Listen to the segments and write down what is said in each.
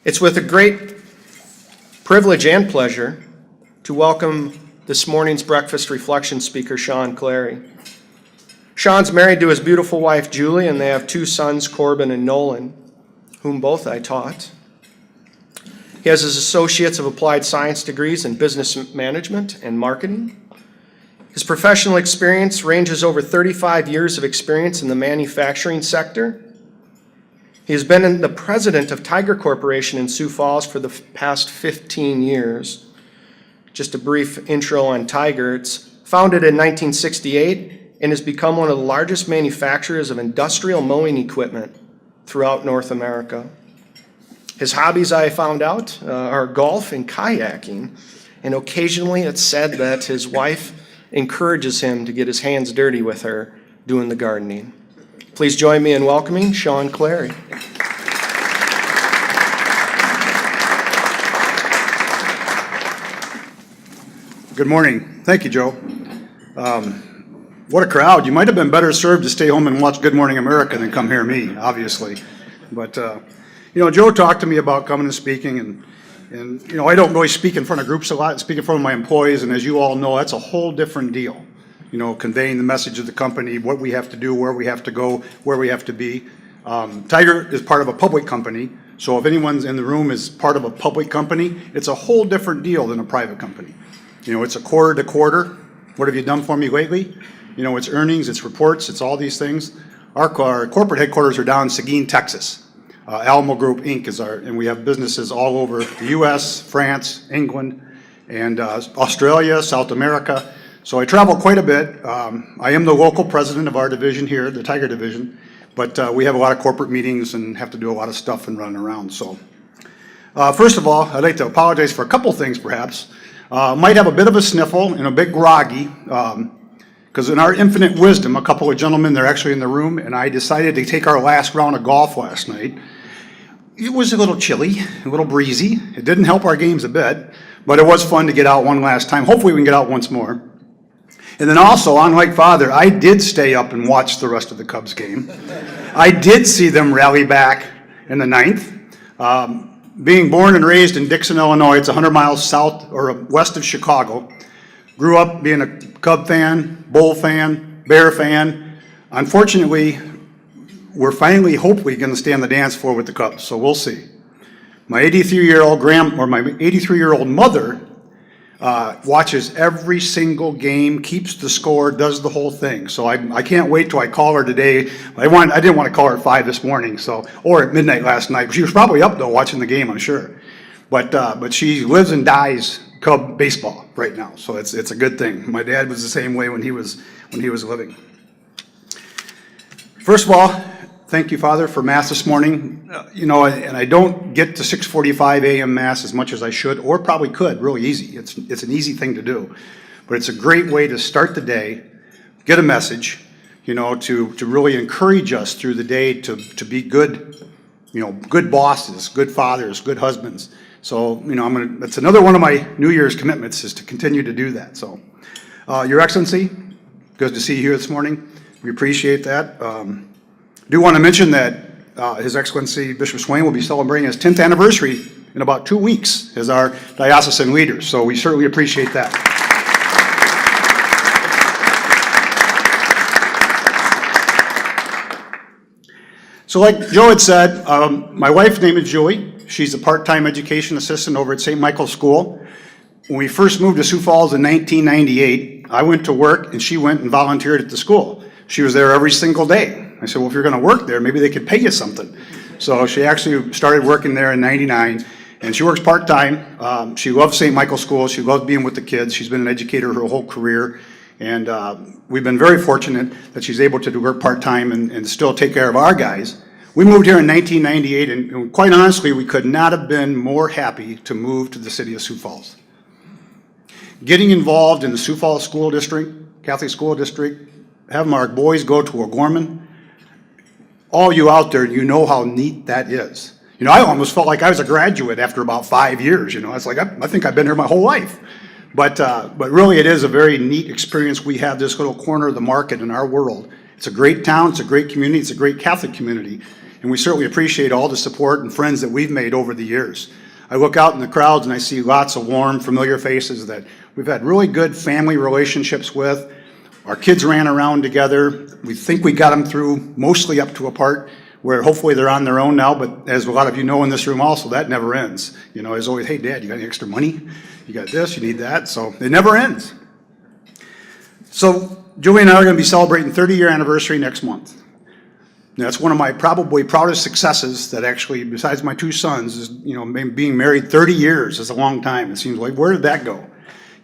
It's with a great privilege and pleasure to welcome this morning's breakfast reflection speaker, Shawn Cleary. Shawn's married to his beautiful wife, Julie, and they have two sons, Corbin and Nolan, whom both I taught. He has his Associates of Applied Science degrees in Business Management and Marketing. His professional experience ranges over 35 years of experience in the manufacturing sector. He has been the president of Tiger Corporation in Sioux Falls for the past 15 years. Just a brief intro on Tiger. It's founded in 1968 and has become one of the largest manufacturers of industrial mowing equipment throughout North America. His hobbies, I found out, are golf and kayaking, and occasionally it's said that his wife encourages him to get his hands dirty with her doing the gardening. Please join me in welcoming Shawn Cleary. Good morning. Thank you, Joe. What a crowd. You might have been better served to stay home and watch Good Morning America than come hear me, obviously. But, Joe talked to me about coming and speaking, and I don't really speak in front of groups a lot. I speak in front of my employees, and as you all know, that's a whole different deal. Conveying the message of the company, what we have to do, where we have to go, where we have to be. Tiger is part of a public company, so if anyone's in the room is part of a public company, it's a whole different deal than a private company. It's a quarter to quarter. What have you done for me lately? It's earnings, it's reports, it's all these things. Our corporate headquarters are down in Seguin, Texas. Alamo Group Inc. is and we have businesses all over the U.S., France, England, and Australia, South America. So I travel quite a bit. I am the local president of our division here, the Tiger division, but we have a lot of corporate meetings and have to do a lot of stuff and running around. So first of all, I'd like to apologize for a couple things perhaps. Might have a bit of a sniffle and a bit groggy, because in our infinite wisdom, a couple of gentlemen, they're actually in the room, and I decided to take our last round of golf last night. It was a little chilly, a little breezy. It didn't help our games a bit, but it was fun to get out one last time. Hopefully we can get out once more. And then also, unlike Father, I did stay up and watch the rest of the Cubs game. I did see them rally back in the ninth. Being born and raised in Dixon, Illinois, it's 100 miles south or west of Chicago. Grew up being a Cub fan, Bull fan, Bear fan. Unfortunately, we're finally, hopefully, going to stay on the dance floor with the Cubs, so we'll see. My 83-year-old mother watches every single game, keeps the score, does the whole thing. So I can't wait till I call her today. I didn't want to call her at 5 this morning, or at midnight last night. She was probably up though watching the game, I'm sure. But she lives and dies Cub baseball right now, so it's a good thing. My dad was the same way when he was living. First of all, thank you, Father, for Mass this morning. And I don't get to 6:45 a.m. Mass as much as I should, or probably could, really easy. It's an easy thing to do. But it's a great way to start the day, get a message, to really encourage us through the day to be good, good bosses, good fathers, good husbands. So, that's another one of my New Year's commitments is to continue to do that. So, Your Excellency, good to see you here this morning. We appreciate that. Do want to mention that His Excellency Bishop Swain will be celebrating his 10th anniversary in about 2 weeks as our diocesan leader, so we certainly appreciate that. So like Joe had said, my wife's name is Julie. She's a part-time education assistant over at St. Michael's School. When we first moved to Sioux Falls in 1998, I went to work and she went and volunteered at the school. She was there every single day. I said, well, if you're going to work there, maybe they could pay you something. So she actually started working there in '99, and she works part-time. She loves St. Michael's School. She loves being with the kids. She's been an educator her whole career, and we've been very fortunate that she's able to do work part-time and still take care of our guys. We moved here in 1998, and quite honestly, we could not have been more happy to move to the city of Sioux Falls. Getting involved in the Sioux Falls School District, Catholic School District, having our boys go to O'Gorman, all you out there, you know how neat that is. I almost felt like I was a graduate after about 5 years. It's like, I think I've been here my whole life. But really it is a very neat experience. We have this little corner of the market in our world. It's a great town, it's a great community, it's a great Catholic community. and we certainly appreciate all the support and friends that we've made over the years. I look out in the crowds and I see lots of warm, familiar faces that we've had really good family relationships with. Our kids ran around together. We think we got them through mostly up to a part where hopefully they're on their own now, but as a lot of you know in this room also, that never ends. You know, there's always, hey, Dad, you got any extra money? You got this, you need that, so it never ends. So Julie and I are going to be celebrating 30-year anniversary next month. Now, that's one of my probably proudest successes that actually, besides my two sons, is, you know, being married 30 years is a long time. It seems like, where did that go?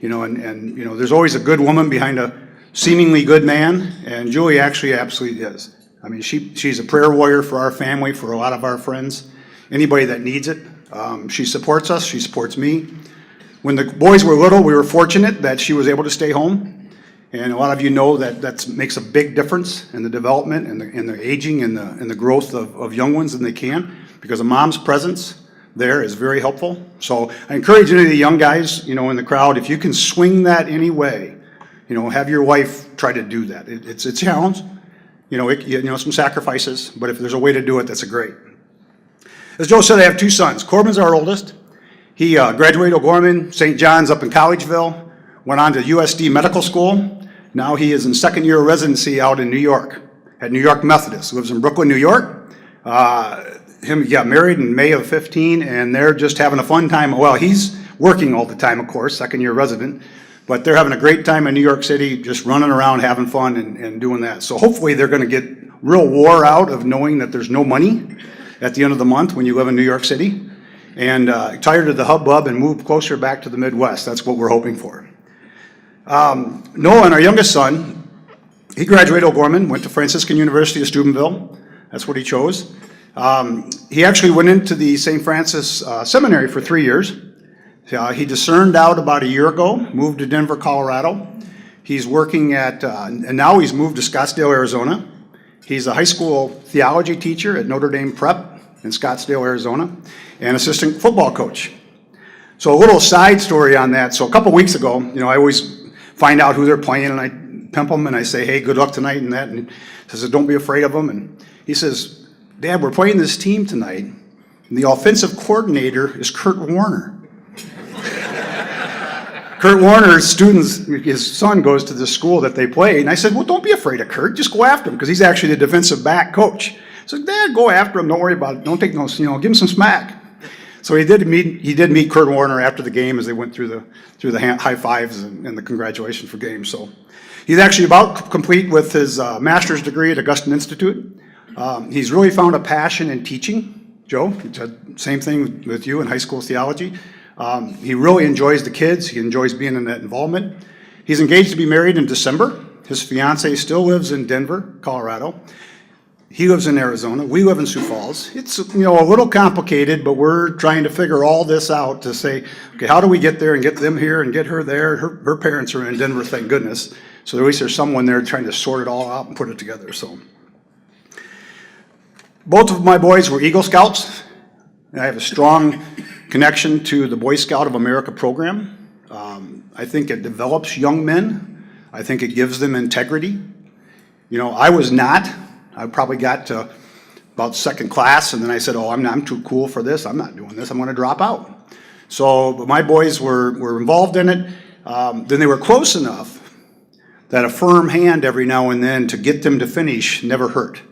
You know, and you know, there's always a good woman behind a seemingly good man, and Julie actually absolutely is. I mean, she's a prayer warrior for our family, for a lot of our friends, anybody that needs it. She supports us, she supports me. When the boys were little, we were fortunate that she was able to stay home. And a lot of you know that makes a big difference in the development and the aging and the growth of young ones than they can, because a mom's presence there is very helpful. So I encourage any of the young guys, you know, in the crowd, if you can swing that any way, you know, have your wife try to do that. It's a challenge. You know, some sacrifices, but if there's a way to do it, that's a great. As Joe said, I have two sons. Corbin's our oldest. He graduated O'Gorman, St. John's up in Collegeville, went on to USD Medical School. Now he is in second year of residency out in New York, at New York Methodist. Lives in Brooklyn, New York. He got married in May of 15, and they're just having a fun time. Well, he's working all the time, of course, second year resident. But they're having a great time in New York City, just running around, having fun, and doing that. So hopefully they're going to get real wore out of knowing that there's no money at the end of the month when you live in New York City, and tired of the hubbub and move closer back to the Midwest. That's what we're hoping for. Nolan, our youngest son, he graduated O'Gorman, went to Franciscan University of Steubenville. That's what he chose. He actually went into the St. Francis Seminary for 3 years. He discerned out about a year ago, moved to Denver, Colorado. He's working at, and now he's moved to Scottsdale, Arizona. He's a high school theology teacher at Notre Dame Prep in Scottsdale, Arizona, and assistant football coach. So a little side story on that. So a couple weeks ago, you know, I always find out who they're playing, and I pimp them, and I say, hey, good luck tonight, and that, and he says, don't be afraid of them. And he says, Dad, we're playing this team tonight, and the offensive coordinator is Kurt Warner. Kurt Warner's students, his son goes to the school that they play, and I said, well, don't be afraid of Kurt, just go after him, because he's actually the defensive back coach. So Dad, go after him, don't worry about it, don't take no, you know, give him some smack. So he did meet Kurt Warner after the game as they went through the high fives and the congratulations for games. So he's actually about complete with his master's degree at Augustine Institute. He's really found a passion in teaching. Joe, same thing with you in high school theology. He really enjoys the kids. He enjoys being in that involvement. He's engaged to be married in December. His fiance still lives in Denver, Colorado. He lives in Arizona. We live in Sioux Falls. It's, you know, a little complicated, but we're trying to figure all this out to say, okay, how do we get there and get them here and get her there? Her parents are in Denver, thank goodness. So at least there's someone there trying to sort it all out and put it together. So both of my boys were Eagle Scouts. I have a strong connection to the Boy Scout of America program. I think it develops young men. I think it gives them integrity. You know, I was not. I probably got to about second class, and then I said, oh, I'm too cool for this. I'm not doing this. I'm going to drop out. So but my boys were involved in it. Then they were close enough that a firm hand every now and then to get them to finish never hurt.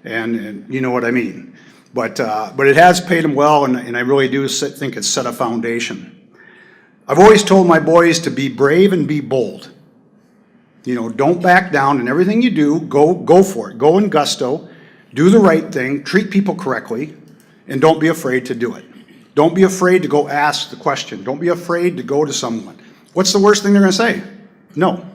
And you know what I mean. But it has paid them well, and I really do think it's set a foundation. I've always told my boys to be brave and be bold. You know, don't back down in everything you do. Go for it. Go in gusto. Do the right thing. Treat people correctly, and don't be afraid to do it. Don't be afraid to go ask the question. Don't be afraid to go to someone. What's the worst thing they're going to say? No.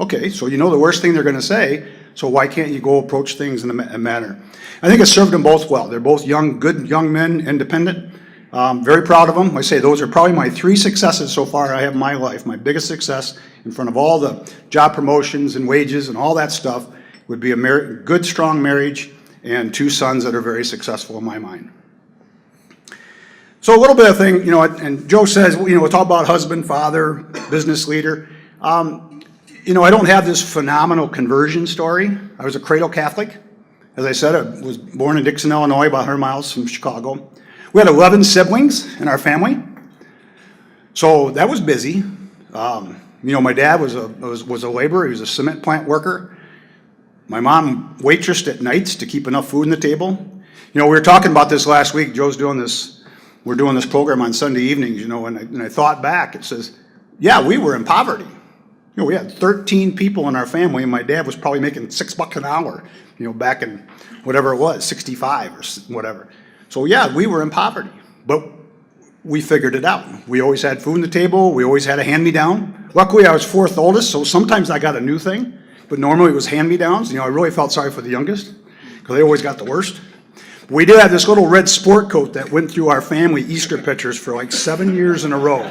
Okay, so you know the worst thing they're going to say, so why can't you go approach things in a manner? I think it served them both well. They're both good young men, independent. Very proud of them. I say those are probably my 3 successes so far I have in my life. My biggest success in front of all the job promotions and wages and all that stuff would be a good, strong marriage and 2 sons that are very successful in my mind. So a little bit of thing, you know, and Joe says, you know, we'll talk about husband, father, business leader. You know, I don't have this phenomenal conversion story. I was a cradle Catholic. As I said, I was born in Dixon, Illinois, about 100 miles from Chicago. We had 11 siblings in our family, so that was busy. My dad was a laborer. He was a cement plant worker. My mom waitressed at nights to keep enough food on the table. We were talking about this last week. Joe's doing this. We're doing this program on Sunday evenings. And I thought back. It says, yeah, we were in poverty. We had 13 people in our family, and my dad was probably making $6 an hour. Back in whatever it was, 65 or whatever. So yeah, we were in poverty, but we figured it out. We always had food on the table. We always had a hand-me-down. Luckily, I was fourth oldest, so sometimes I got a new thing, but normally it was hand-me-downs. I really felt sorry for the youngest because they always got the worst. We did have this little red sport coat that went through our family Easter pictures for like 7 years in a row.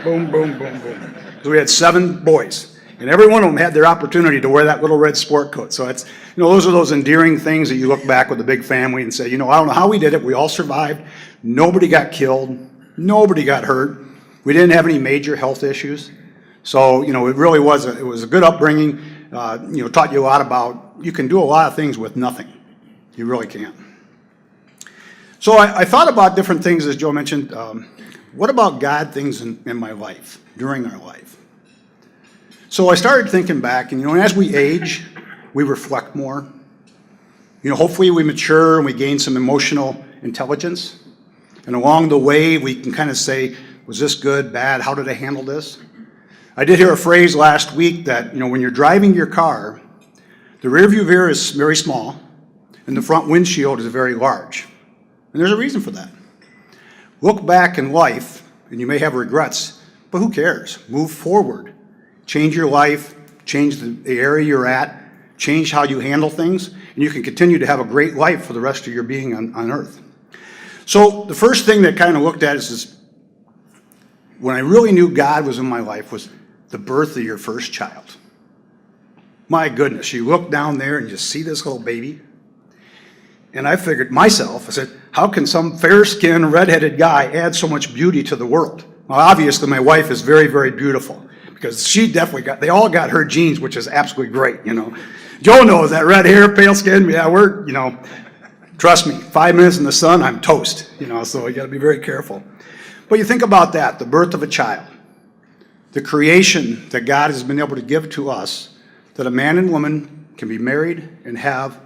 Boom, boom, boom, boom. So we had 7 boys. And every one of them had their opportunity to wear that little red sport coat. So it's, those are those endearing things that you look back with a big family and say, I don't know how we did it. We all survived. Nobody got killed. Nobody got hurt. We didn't have any major health issues. So, it really was a good upbringing. Taught you a lot about, you can do a lot of things with nothing. You really can. So I thought about different things, as Joe mentioned. What about God things in my life, during our life? So I started thinking back, and as we age, we reflect more. Hopefully we mature and we gain some emotional intelligence. And along the way, we can kind of say, was this good, bad? How did I handle this? I did hear a phrase last week that, when you're driving your car, the rear view mirror is very small and the front windshield is very large. And there's a reason for that. Look back in life and you may have regrets, but who cares? Move forward. Change your life, change the area you're at, change how you handle things, and you can continue to have a great life for the rest of your being on earth. So the first thing that kind of looked at is when I really knew God was in my life was the birth of your first child. My goodness, you look down there and you see this little baby. And I figured myself, I said, how can some fair-skinned, redheaded guy add so much beauty to the world? Well, obviously my wife is very, very beautiful. Because she definitely they all got her genes, which is absolutely great, Joe knows that red hair, pale skin, yeah, trust me, 5 minutes in the sun, I'm toast, so you gotta be very careful. But you think about that, the birth of a child, the creation that God has been able to give to us, that a man and woman can be married and have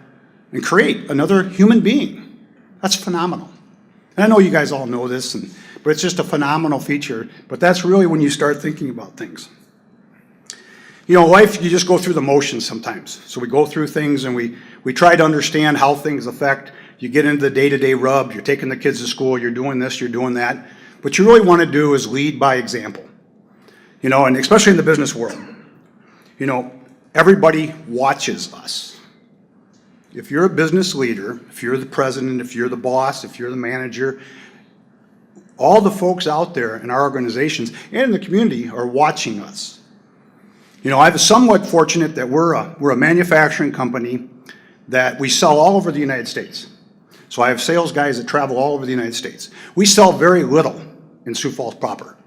and create another human being. That's phenomenal. And I know you guys all know this, but it's just a phenomenal feature, but that's really when you start thinking about things. Life, you just go through the motions sometimes. So we go through things and we try to understand how things affect. You get into the day-to-day rub, you're taking the kids to school, you're doing this, you're doing that. What you really want to do is lead by example. And especially in the business world. Everybody watches us. If you're a business leader, if you're the president, if you're the boss, if you're the manager, all the folks out there in our organizations and in the community are watching us. I'm somewhat fortunate that we're a manufacturing company that we sell all over the United States. So I have sales guys that travel all over the United States. We sell very little in Sioux Falls proper.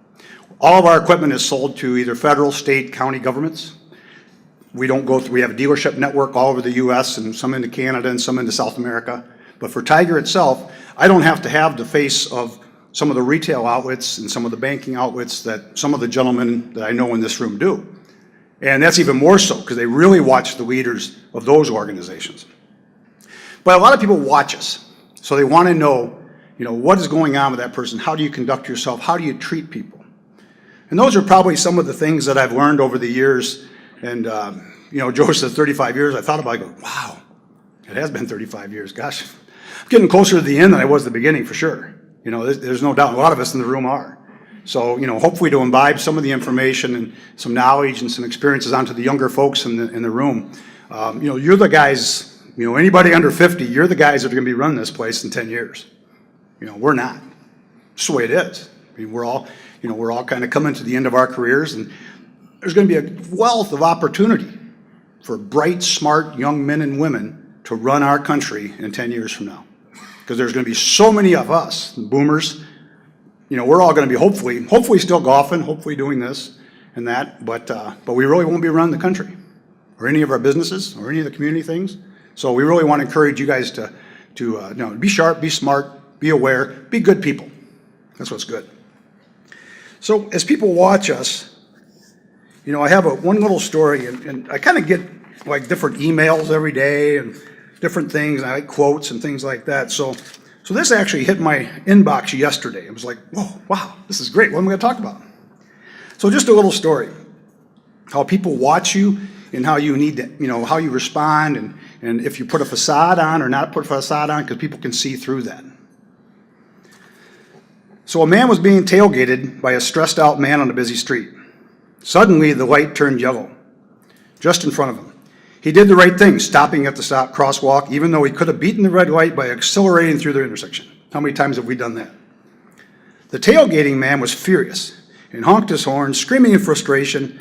All of our equipment is sold to either federal, state, county governments. We have a dealership network all over the U.S. and some into Canada and some into South America. But for Tiger itself, I don't have to have the face of some of the retail outlets and some of the banking outlets that some of the gentlemen that I know in this room do. And that's even more so because they really watch the leaders of those organizations. But a lot of people watch us. So they want to know, what is going on with that person? How do you conduct yourself? How do you treat people? And those are probably some of the things that I've learned over the years. And, Joe says 35 years. I thought about it, I go, wow, it has been 35 years. Gosh, I'm getting closer to the end than I was at the beginning for sure. There's no doubt a lot of us in the room are. So, hopefully to imbibe some of the information and some knowledge and some experiences onto the younger folks in the room. You're the guys, anybody under 50, you're the guys that are going to be running this place in 10 years. We're not. It's the way it is. We're all kind of coming to the end of our careers, and there's going to be a wealth of opportunity for bright, smart young men and women to run our country in 10 years from now. Because there's going to be so many of us, boomers, we're all going to be hopefully still golfing, hopefully doing this and that, but we really won't be running the country or any of our businesses or any of the community things. So we really want to encourage you guys to be sharp, be smart, be aware, be good people. That's what's good. So as people watch us, I have one little story, and I kind of get like different emails every day and different things, and I like quotes and things like that. So this actually hit my inbox yesterday. It was like, whoa, wow, this is great. What am I going to talk about? So just a little story, how people watch you and how you need to, how you respond, and if you put a facade on or not put a facade on, because people can see through that. So a man was being tailgated by a stressed out man on a busy street. Suddenly, the light turned yellow, just in front of him. He did the right thing, stopping at the stop crosswalk, even though he could have beaten the red light by accelerating through the intersection. How many times have we done that? The tailgating man was furious and honked his horn, screaming in frustration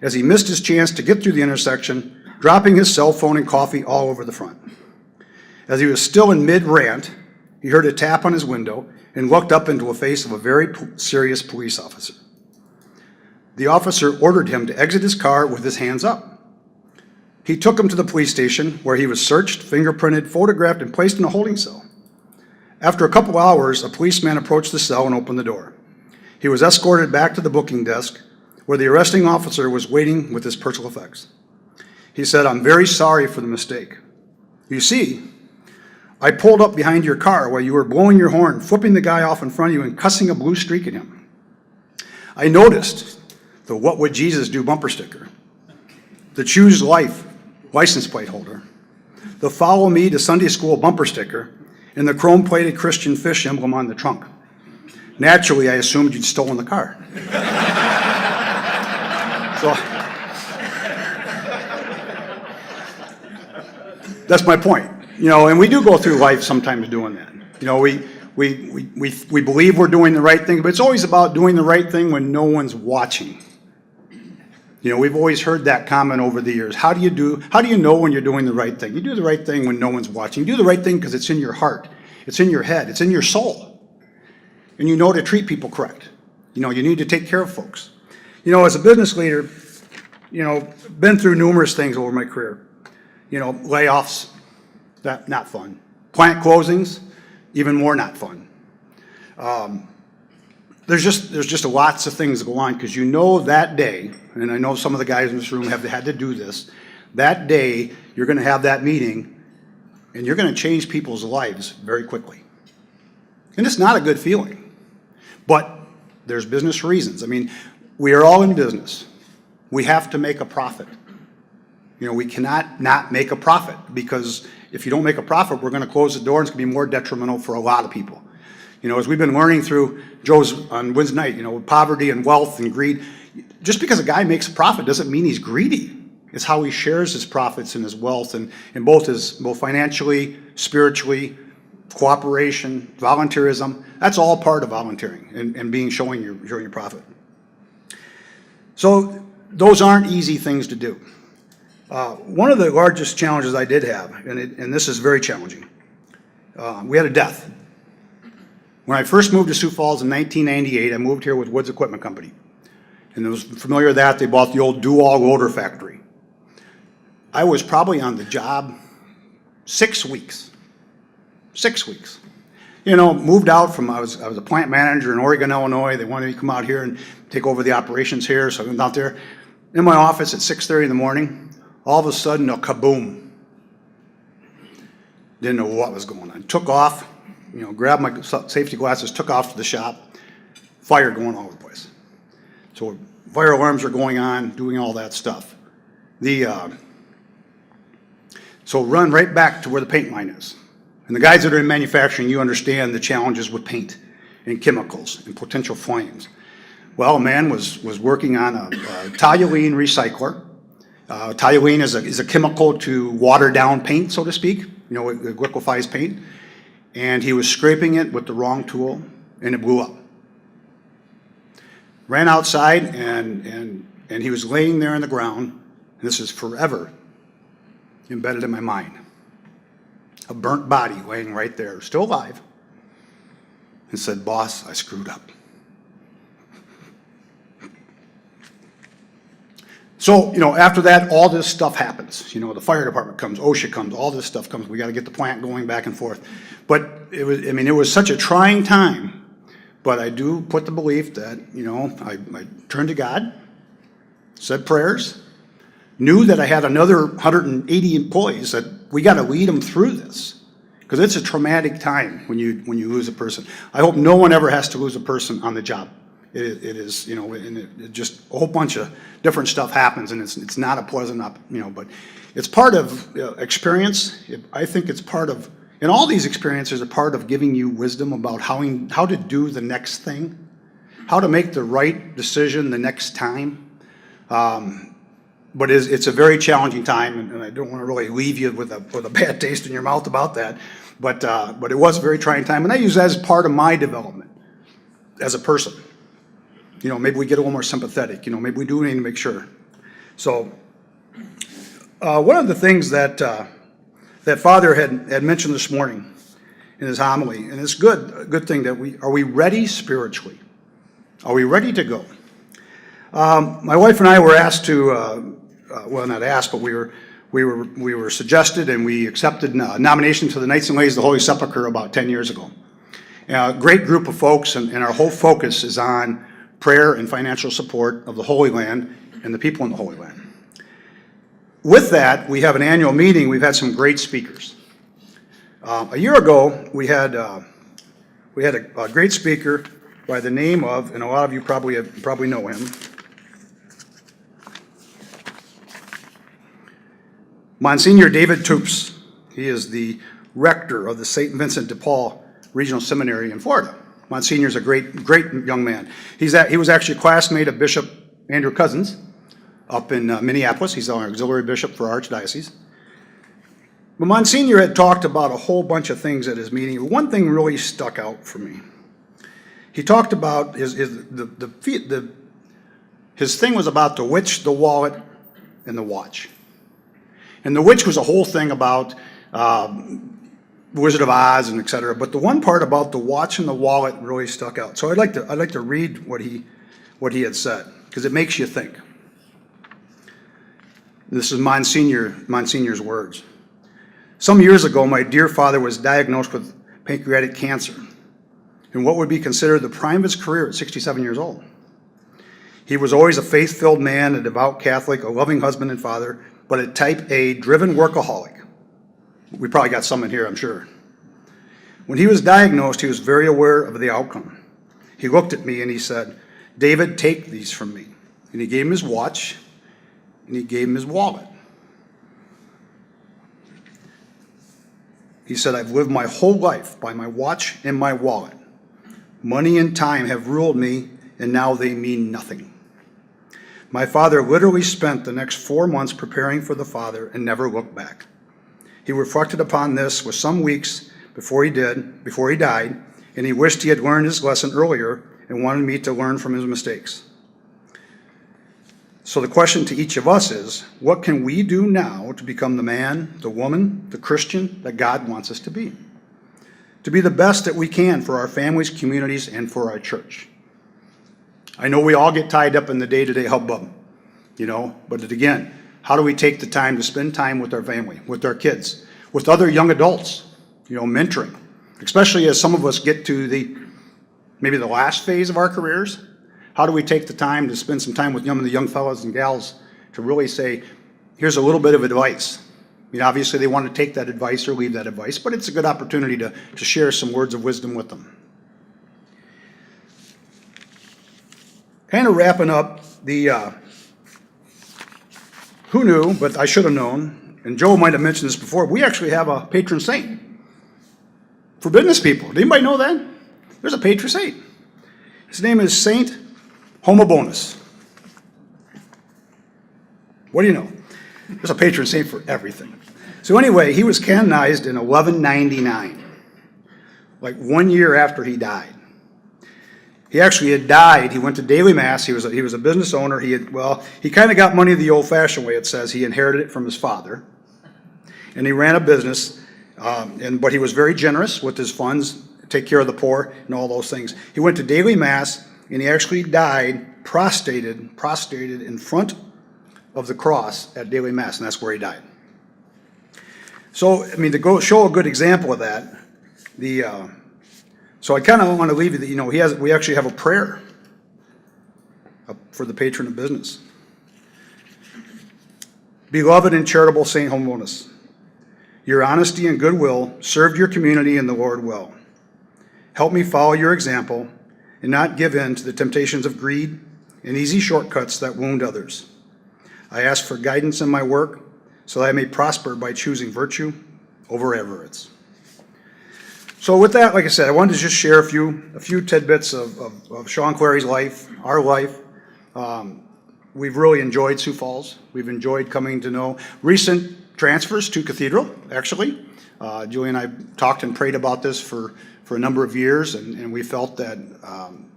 as he missed his chance to get through the intersection, dropping his cell phone and coffee all over the front. As he was still in mid-rant, he heard a tap on his window and looked up into the face of a very serious police officer. The officer ordered him to exit his car with his hands up. He took him to the police station, where he was searched, fingerprinted, photographed, and placed in a holding cell. After a couple hours, a policeman approached the cell and opened the door. He was escorted back to the booking desk, where the arresting officer was waiting with his personal effects. He said, "I'm very sorry for the mistake. You see, I pulled up behind your car while you were blowing your horn, flipping the guy off in front of you and cussing a blue streak at him. I noticed the 'What Would Jesus Do' bumper sticker, the 'Choose Life' license plate holder, the 'Follow Me to Sunday School' bumper sticker, and the chrome-plated Christian fish emblem on the trunk. Naturally, I assumed you'd stolen the car." So that's my point. And we do go through life sometimes doing that. We believe we're doing the right thing, but it's always about doing the right thing when no one's watching. We've always heard that comment over the years. How do you know when you're doing the right thing? You do the right thing when no one's watching. You do the right thing because it's in your heart, it's in your head, it's in your soul. And you know to treat people correct. You need to take care of folks. As a business leader, been through numerous things over my career. Layoffs, that not fun. Plant closings, even more not fun. There's just lots of things that go on, because that day, and I know some of the guys in this room have had to do this, that day you're going to have that meeting and you're going to change people's lives very quickly. And it's not a good feeling, but there's business reasons. We are all in business. We have to make a profit. We cannot not make a profit, because if you don't make a profit, we're going to close the door, and it's going to be more detrimental for a lot of people. As we've been learning through Joe's on Wednesday night, poverty and wealth and greed, just because a guy makes a profit doesn't mean he's greedy. It's how he shares his profits and his wealth, and both financially, spiritually, cooperation, volunteerism. That's all part of volunteering and showing your profit. So those aren't easy things to do. One of the largest challenges I did have, and this is very challenging, we had a death. When I first moved to Sioux Falls in 1998, I moved here with Woods Equipment Company. And it was familiar with that. They bought the old Dual loader factory. I was probably on the job 6 weeks. 6 weeks. Moved out from, I was a plant manager in Oregon, Illinois. They wanted me to come out here and take over the operations here. So I went out there in my office at 6:30 in the morning. All of a sudden, a kaboom. Didn't know what was going on. Took off. Grabbed my safety glasses, took off to the shop, fire going all over the place. So fire alarms are going on, doing all that stuff. So run right back to where the paint line is. And the guys that are in manufacturing, you understand the challenges with paint and chemicals and potential flames. Well, a man was working on a toluene recycler. Toluene is a chemical to water down paint, so to speak. It liquefies paint. And he was scraping it with the wrong tool, and it blew up. Ran outside, and he was laying there on the ground, and this is forever embedded in my mind. A burnt body laying right there, still alive, and said, "Boss, I screwed up." So, after that, all this stuff happens. The fire department comes, OSHA comes, all this stuff comes. We got to get the plant going back and forth. But it was such a trying time. But I do put the belief that, I turned to God, said prayers, knew that I had another 180 employees, that we got to lead them through this. Because it's a traumatic time when you lose a person. I hope no one ever has to lose a person on the job. It is, and it just a whole bunch of different stuff happens, and it's not a pleasant, but it's part of experience. I think it's part of, and all these experiences are part of giving you wisdom about how to do the next thing, how to make the right decision the next time. But it's a very challenging time, and I don't want to really leave you with a bad taste in your mouth about that. But it was a very trying time, and I use that as part of my development as a person. Maybe we get a little more sympathetic. Maybe we do need to make sure. So one of the things that Father had mentioned this morning in his homily, and it's a good thing that are we ready spiritually? Are we ready to go? My wife and I were asked to, well, not asked, but we were suggested, and we accepted nomination to the Knights and Ladies of the Holy Sepulchre about 10 years ago. A great group of folks, and our whole focus is on prayer and financial support of the Holy Land and the people in the Holy Land. With that, we have an annual meeting. We've had some great speakers. A year ago, we had a great speaker by the name of, and a lot of you probably know him, Monsignor David Toops. He is the rector of the St. Vincent de Paul Regional Seminary in Florida. Monsignor's a great young man. He was actually a classmate of Bishop Andrew Cousins up in Minneapolis. He's our auxiliary bishop for our archdiocese. But Monsignor had talked about a whole bunch of things at his meeting. One thing really stuck out for me. He talked about his thing was about the witch, the wallet, and the watch. And the witch was a whole thing about Wizard of Oz and et cetera. But the one part about the watch and the wallet really stuck out. So I'd like to read what he had said, because it makes you think. This is Monsignor's words. Some years ago, my dear father was diagnosed with pancreatic cancer in what would be considered the prime of his career at 67 years old. He was always a faith-filled man, a devout Catholic, a loving husband and father, but a type A driven workaholic. We probably got some in here, I'm sure. When he was diagnosed, he was very aware of the outcome. He looked at me and he said, "David, take these from me." And he gave him his watch and he gave him his wallet. He said, "I've lived my whole life by my watch and my wallet. Money and time have ruled me, and now they mean nothing." My father literally spent the next 4 months preparing for the Father and never looked back. He reflected upon this with some weeks before he died, and he wished he had learned his lesson earlier and wanted me to learn from his mistakes. So the question to each of us is, what can we do now to become the man, the woman, the Christian that God wants us to be? To be the best that we can for our families, communities, and for our church. I know we all get tied up in the day-to-day hubbub, but again, how do we take the time to spend time with our family, with our kids, with other young adults, mentoring, especially as some of us get to maybe the last phase of our careers? How do we take the time to spend some time with the young fellas and gals to really say, here's a little bit of advice? Obviously they want to take that advice or leave that advice, but it's a good opportunity to share some words of wisdom with them. Kind of wrapping up who knew, but I should have known, and Joe might have mentioned this before, we actually have a patron saint for business people. Did anybody know that? There's a patron saint. His name is Saint Homobonus. What do you know? There's a patron saint for everything. So anyway, he was canonized in 1199, like 1 year after he died. He actually had died. He went to daily mass. He was a business owner. He kind of got money the old-fashioned way. It says he inherited it from his father, and he ran a business. But he was very generous with his funds, take care of the poor, and all those things. He went to daily mass, and he actually died prostrated in front of the cross at daily mass, and that's where he died. So, I mean, to go show a good example of that, so I kind of want to leave you that, you know, we actually have a prayer for the patron of business. Beloved and charitable St. Homonis, your honesty and goodwill served your community and the Lord well. Help me follow your example and not give in to the temptations of greed and easy shortcuts that wound others. I ask for guidance in my work so that I may prosper by choosing virtue over avarice. So with that, like I said, I wanted to just share a few tidbits of Shawn Clary's life, our life. We've really enjoyed Sioux Falls. We've enjoyed coming to know recent transfers to Cathedral, actually. Julie and I talked and prayed about this for a number of years, and we felt that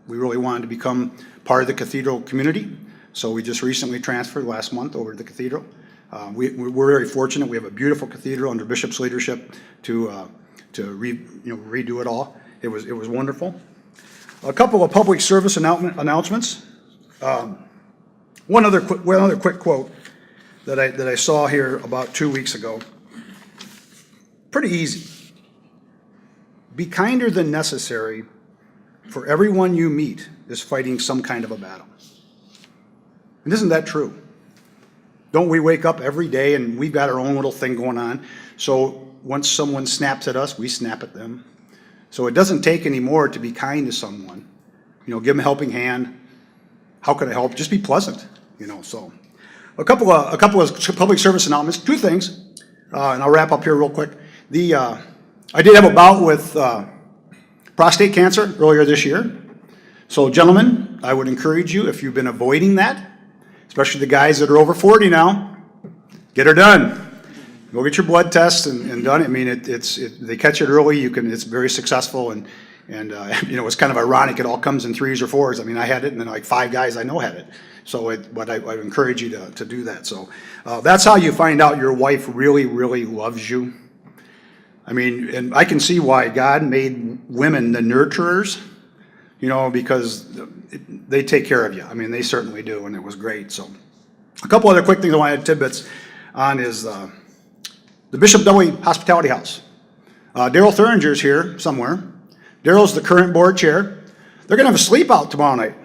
we really wanted to become part of the Cathedral community. So we just recently transferred last month over to the Cathedral. We're very fortunate. We have a beautiful cathedral under Bishop's leadership to redo it all. It was wonderful. A couple of public service announcements. One other quick quote that I saw here about 2 weeks ago. Pretty easy. Be kinder than necessary, for everyone you meet is fighting some kind of a battle. And isn't that true? Don't we wake up every day and we've got our own little thing going on? So once someone snaps at us, we snap at them. So it doesn't take any more to be kind to someone. You know, give them a helping hand. How could I help? Just be pleasant. You know, so a couple of public service announcements. Two things, and I'll wrap up here real quick. I did have a bout with prostate cancer earlier this year. So gentlemen, I would encourage you, if you've been avoiding that, especially the guys that are over 40 now, get her done. Go get your blood tests and done. I mean, they catch it early. It's very successful, and you know, it's kind of ironic. It all comes in 3s or 4s. I mean, I had it, and then like 5 guys I know had it. So, but I encourage you to do that. So that's how you find out your wife really, really loves you. I mean, and I can see why God made women the nurturers, you know, because they take care of you. I mean, they certainly do, and it was great. So a couple other quick things I wanted tidbits on is the Bishop Dudley Hospitality House. Daryl Thuringer's here somewhere. Daryl's the current board chair. They're going to have a sleep out tomorrow night.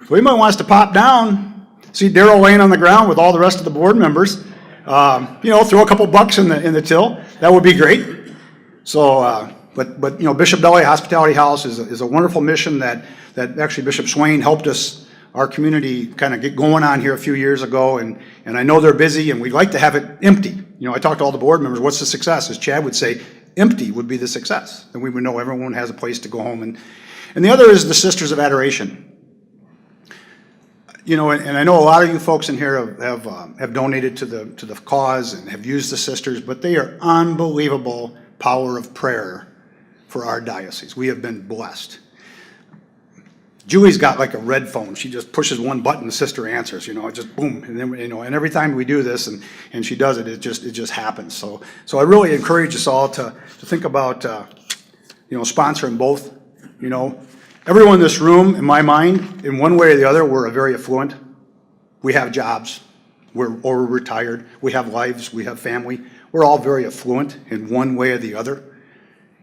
So anybody wants to pop down, see Daryl laying on the ground with all the rest of the board members, you know, throw a couple bucks in the till. That would be great. So, but you know, Bishop Dudley Hospitality House is a wonderful mission that actually Bishop Swain helped us, our community, kind of get going on here a few years ago, and I know they're busy, and we'd like to have it empty. You know, I talked to all the board members, what's the success? As Chad would say, empty would be the success. Then we would know everyone has a place to go home. And the other is the Sisters of Adoration. You know, and I know a lot of you folks in here have donated to the cause and have used the sisters, but they are unbelievable power of prayer for our diocese. We have been blessed. Julie's got like a red phone. She just pushes one button, the sister answers. You know, it just boom, and then, you know, and every time we do this and she does it, it just happens. So I really encourage us all to think about you know, sponsoring both. You know, everyone in this room, in my mind, in one way or the other, we're very affluent. We have jobs. We're retired. We have lives. We have family. We're all very affluent in one way or the other.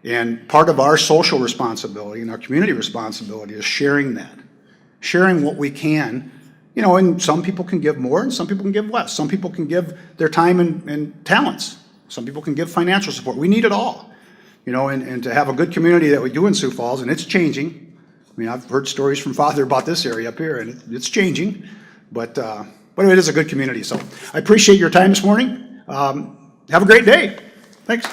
And part of our social responsibility and our community responsibility is sharing that. Sharing what we can. You know, and some people can give more and some people can give less. Some people can give their time and talents. Some people can give financial support. We need it all. You know, and to have a good community that we do in Sioux Falls, and it's changing. I mean, I've heard stories from Father about this area up here, and it's changing. But it is a good community. So I appreciate your time this morning. Have a great day. Thanks.